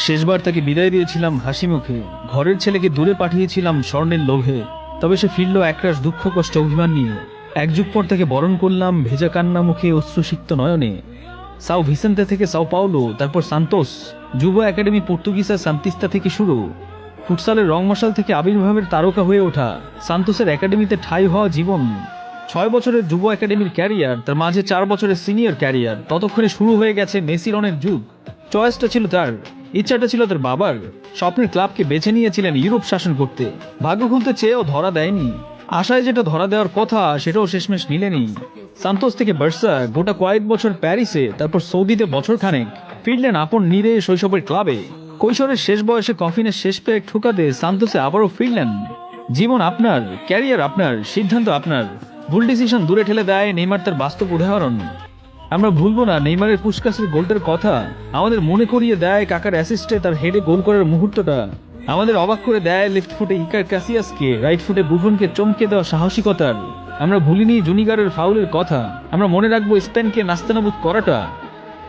শেষবার তাকে বিদায় দিয়েছিলাম হাসি মুখে, ঘরের ছেলেকে দূরে পাঠিয়েছিলাম স্বর্ণের লোভে, তবে সে ফিরল একরাশ দুঃখ কষ্ট অভিমান নিয়ে। এক যুগ পর তাকে বরণ করলাম ভেজা কান্না মুখে, অশ্রুসিক্ত নয়নে। সাও ভিসেন্তে থেকে সাও পাওলো, তারপর সান্তোস, যুব একাডেমি পর্তুগিজা সান্তিস্তা থেকে শুরু। ফুটসালের রংমশাল থেকে আবির্ভাবের তারকা হয়ে ওঠা, সান্তোসের একাডেমিতে ঠাঁই হওয়া জীবন। 6 বছরের যুব একাডেমির ক্যারিয়ার, তার মাঝে 4 বছরের সিনিয়র ক্যারিয়ার, ততক্ষণে শুরু হয়ে গেছে মেসি রনের যুগ। চয়েসটা ছিল তার, ইচ্ছাটা ছিল তার বাবার। স্বপ্নের ক্লাবকে বেছে নিয়েছিলেন ইউরোপ শাসন করতে। ভাগ্য খুলতে চেয়েও ধরা দেয়নি। আশায় যেটা ধরা দেওয়ার কথা সেটাও শেষমেশ মিলেনি। সান্তোস থেকে বার্সা, গোটা কয়েক বছর প্যারিসে, তারপর সৌদিতে বছর খানেক। ফিরলেন আপন নিরে শৈশবের ক্লাবে। কৈশোরের শেষ বয়সে কফিনের শেষ পেয়ে ঠুকাতে সান্তোসে আবারও ফিরলেন। জীবন আপনার, ক্যারিয়ার আপনার, সিদ্ধান্ত আপনার। ভুল ডিসিশন দূরে ঠেলে দেয় নেইমার তার বাস্তব উদাহরণ। আমরা ভুলবো না নেইমারের পুস্কাসের গোলটার কথা। আমাদের মনে করিয়ে দেয় কাকার অ্যাসিস্টে তার হেডে গোল করার মুহূর্তটা। আমাদের অবাক করে দেয় লেফট ফুটে ইকার ক্যাসিয়াসকে, রাইট ফুটে বুফনকে চমকে দেওয়া সাহসিকতার। আমরা ভুলিনি জুনিগারের ফাউলের কথা। আমরা মনে রাখবো স্পেনকে নাস্তানাবুদ করাটা।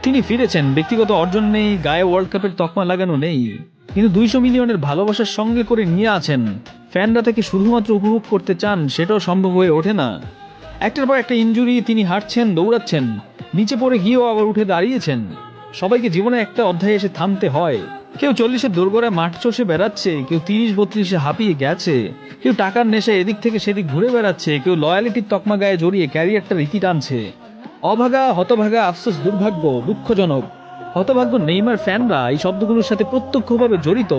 তিনি ফিরেছেন, ব্যক্তিগত অর্জন নেই, গায়ে ওয়ার্ল্ড কাপের তকমা লাগানো নেই, কিন্তু 200 মিলিয়নের ভালোবাসার সঙ্গে করে নিয়ে আছেন। ফ্যানরা তাকে শুধুমাত্র উপভোগ করতে চান, সেটাও সম্ভব হয়ে ওঠে না। একটার পর একটা ইনজুরি, তিনি হাঁটছেন, দৌড়াচ্ছেন, নিচে পড়ে গিয়েও আবার উঠে দাঁড়িয়েছেন। সবাইকে জীবনে একটা অধ্যায়ে এসে থামতে হয়। কেউ 40-এর দোরগোড়ায় মাঠ চষে বেড়াচ্ছে, কেউ 30-32-এ হাঁপিয়ে গেছে, কেউ টাকার নেশায় এদিক থেকে সেদিক ঘুরে বেড়াচ্ছে, কেউ লয়ালিটির তকমা গায়ে জড়িয়ে ক্যারিয়ারটা রীতি টানছে। অভাগা, হতভাগা, আফসোস, দুর্ভাগ্য, দুঃখজনক। হতভাগ্য নেইমার ফ্যানরা এই শব্দগুলোর সাথে প্রত্যক্ষভাবে জড়িত।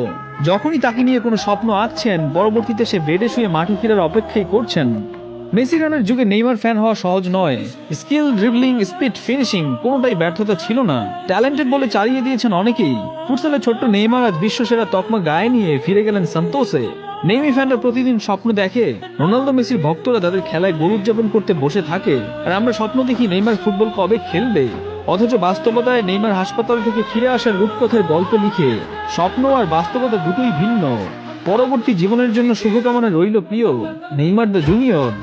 যখনই তাকে নিয়ে কোনো স্বপ্ন আঁকছেন, পরবর্তীতে সে বেডে শুয়ে মাঠে ফেরার অপেক্ষাই করছেন। মেসি রানের যুগে নেইমার ফ্যান হওয়া সহজ নয়। স্কিল, ড্রিবলিং, স্পিড, ফিনিশিং কোনোটাই ব্যর্থতা ছিল না। ট্যালেন্টেড বলে চালিয়ে দিয়েছেন অনেকেই। ফুটসালের ছোট্ট নেইমার আজ বিশ্বসেরা তকমা গায়ে নিয়ে ফিরে গেলেন সান্তোসে। নেইমি ফ্যানরা প্রতিদিন স্বপ্ন দেখে, রোনালদো মেসির ভক্তরা তাদের খেলায় গোল উদযাপন করতে বসে থাকে, আর আমরা স্বপ্ন দেখি নেইমার ফুটবল কবে খেলবে। অথচ বাস্তবতায় নেইমার হাসপাতাল থেকে ফিরে আসার রূপকথার গল্প লিখে। স্বপ্ন আর বাস্তবতা দুটোই ভিন্ন। পরবর্তী জীবনের জন্য শুভকামনা রইল প্রিয় নেইমার দ্য জুনিয়র।